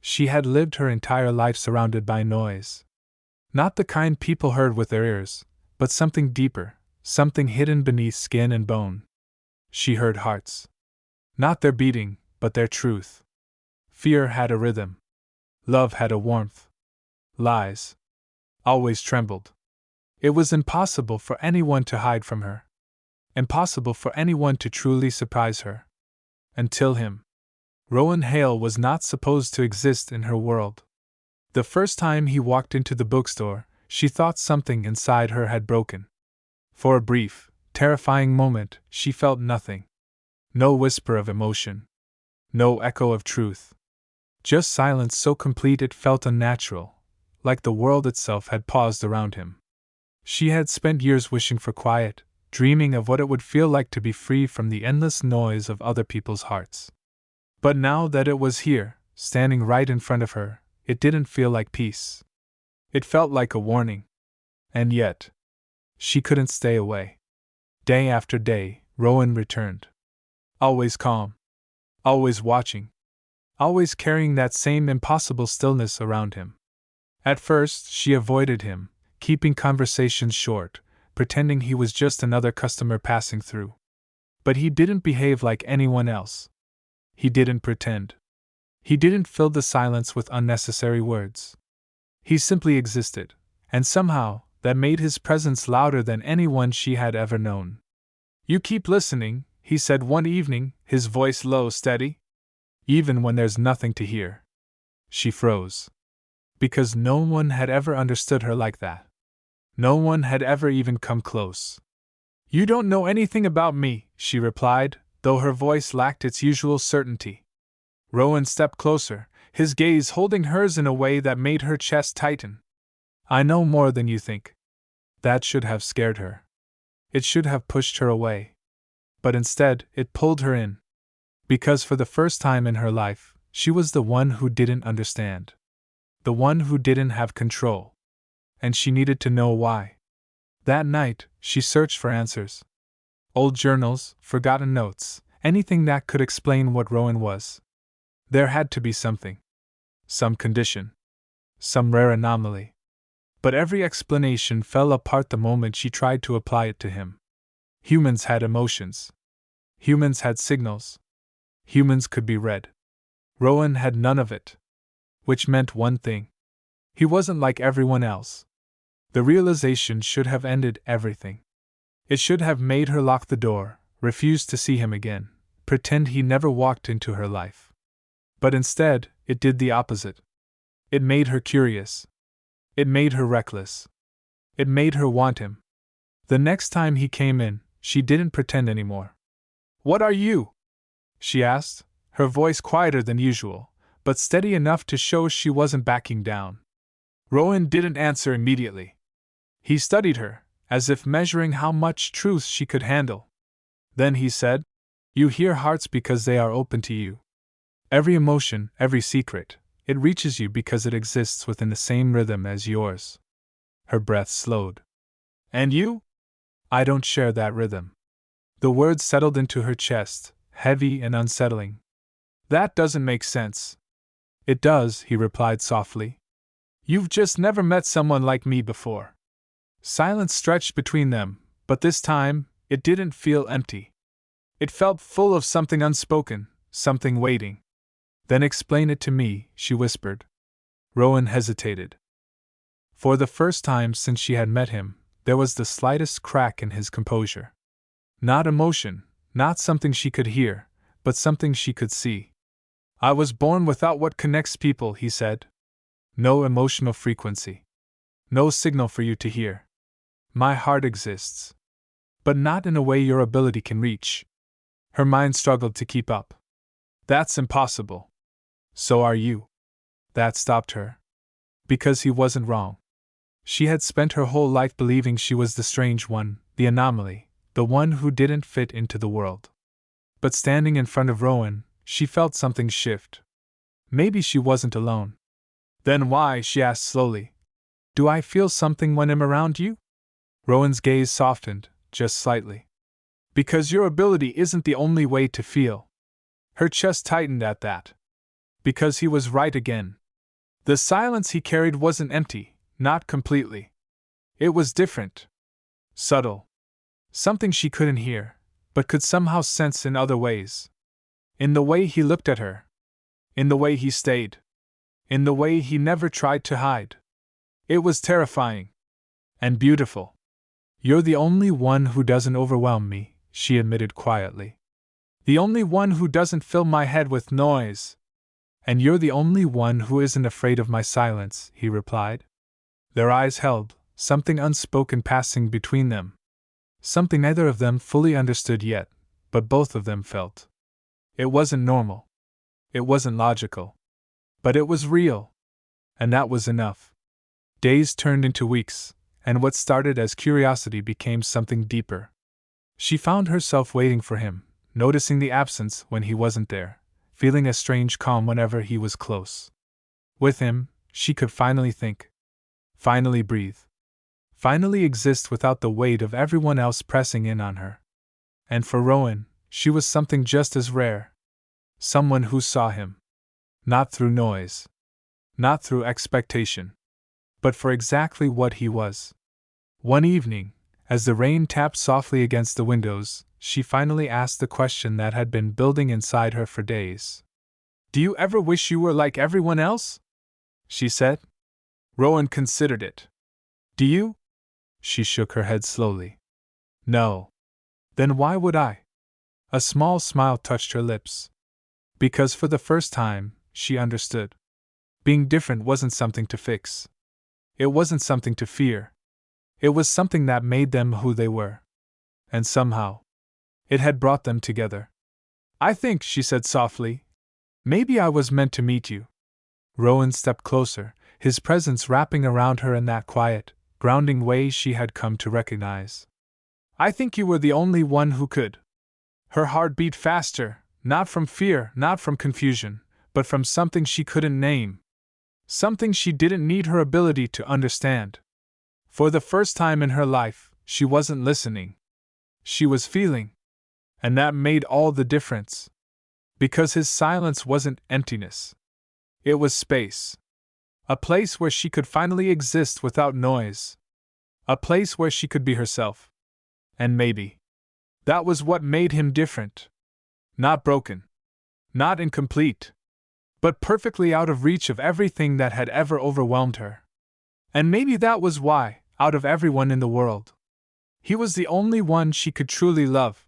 She had lived her entire life surrounded by noise. Not the kind people heard with their ears, but something deeper, something hidden beneath skin and bone. She heard hearts. Not their beating, but their truth. Fear had a rhythm. Love had a warmth. Lies always trembled. It was impossible for anyone to hide from her. Impossible for anyone to truly surprise her. Until him. Rowan Hale was not supposed to exist in her world. The first time he walked into the bookstore, she thought something inside her had broken. For a brief, terrifying moment, she felt nothing. No whisper of emotion. No echo of truth. Just silence so complete it felt unnatural, like the world itself had paused around him. She had spent years wishing for quiet, dreaming of what it would feel like to be free from the endless noise of other people's hearts. But now that it was here, standing right in front of her, it didn't feel like peace. It felt like a warning. And yet, she couldn't stay away. Day after day, Rowan returned. Always calm. Always watching. Always carrying that same impossible stillness around him. At first, she avoided him, keeping conversations short, pretending he was just another customer passing through. But he didn't behave like anyone else. He didn't pretend. He didn't fill the silence with unnecessary words. He simply existed, and somehow, that made his presence louder than anyone she had ever known. "You keep listening," he said one evening, his voice low, steady. "Even when there's nothing to hear." She froze. Because no one had ever understood her like that. No one had ever even come close. "You don't know anything about me," she replied, though her voice lacked its usual certainty. Rowan stepped closer, his gaze holding hers in a way that made her chest tighten. "I know more than you think." That should have scared her. It should have pushed her away. But instead, it pulled her in. Because for the first time in her life, she was the one who didn't understand. The one who didn't have control. And she needed to know why. That night, she searched for answers. Old journals, forgotten notes, anything that could explain what Rowan was. There had to be something. Some condition. Some rare anomaly. But every explanation fell apart the moment she tried to apply it to him. Humans had emotions. Humans had signals. Humans could be read. Rowan had none of it. Which meant one thing. He wasn't like everyone else. The realization should have ended everything. It should have made her lock the door, refuse to see him again, pretend he never walked into her life. But instead, it did the opposite. It made her curious. It made her reckless. It made her want him. The next time he came in, she didn't pretend anymore. "What are you?" she asked, her voice quieter than usual, but steady enough to show she wasn't backing down. Rowan didn't answer immediately. He studied her, as if measuring how much truth she could handle. Then he said, "You hear hearts because they are open to you. Every emotion, every secret, it reaches you because it exists within the same rhythm as yours." Her breath slowed. "And you?" "I don't share that rhythm." The words settled into her chest, heavy and unsettling. "That doesn't make sense." "It does," he replied softly. "You've just never met someone like me before." Silence stretched between them, but this time, it didn't feel empty. It felt full of something unspoken, something waiting. "Then explain it to me," she whispered. Rowan hesitated. For the first time since she had met him, there was the slightest crack in his composure. Not emotion, not something she could hear, but something she could see. "I was born without what connects people," he said. "No emotional frequency. No signal for you to hear. My heart exists. But not in a way your ability can reach." Her mind struggled to keep up. "That's impossible." "So are you." That stopped her. Because he wasn't wrong. She had spent her whole life believing she was the strange one, the anomaly, the one who didn't fit into the world. But standing in front of Rowan, she felt something shift. Maybe she wasn't alone. "Then why," she asked slowly, "do I feel something when I'm around you?" Rowan's gaze softened, just slightly. "Because your ability isn't the only way to feel." Her chest tightened at that. Because he was right again. The silence he carried wasn't empty, not completely. It was different. Subtle. Something she couldn't hear, but could somehow sense in other ways. In the way he looked at her. In the way he stayed. In the way he never tried to hide. It was terrifying. And beautiful. "You're the only one who doesn't overwhelm me," she admitted quietly. "The only one who doesn't fill my head with noise." "And you're the only one who isn't afraid of my silence," he replied. Their eyes held, something unspoken passing between them. Something neither of them fully understood yet, but both of them felt. It wasn't normal. It wasn't logical. But it was real. And that was enough. Days turned into weeks, and what started as curiosity became something deeper. She found herself waiting for him, noticing the absence when he wasn't there, feeling a strange calm whenever he was close. With him, she could finally think. Finally breathe. Finally exist without the weight of everyone else pressing in on her. And for Rowan, she was something just as rare. Someone who saw him. Not through noise. Not through expectation. But for exactly what he was. One evening, as the rain tapped softly against the windows, she finally asked the question that had been building inside her for days. "Do you ever wish you were like everyone else?" she said. Rowan considered it. "Do you?" She shook her head slowly. "No." "Then why would I?" A small smile touched her lips. Because for the first time, she understood. Being different wasn't something to fix. It wasn't something to fear. It was something that made them who they were. And somehow, it had brought them together. "I think," she said softly, "maybe I was meant to meet you." Rowan stepped closer, his presence wrapping around her in that quiet, grounding way she had come to recognize. "I think you were the only one who could." Her heart beat faster, not from fear, not from confusion, but from something she couldn't name. Something she didn't need her ability to understand. For the first time in her life, she wasn't listening. She was feeling. And that made all the difference. Because his silence wasn't emptiness. It was space. A place where she could finally exist without noise. A place where she could be herself. And maybe that was what made him different. Not broken. Not incomplete. But perfectly out of reach of everything that had ever overwhelmed her. And maybe that was why, out of everyone in the world, he was the only one she could truly love.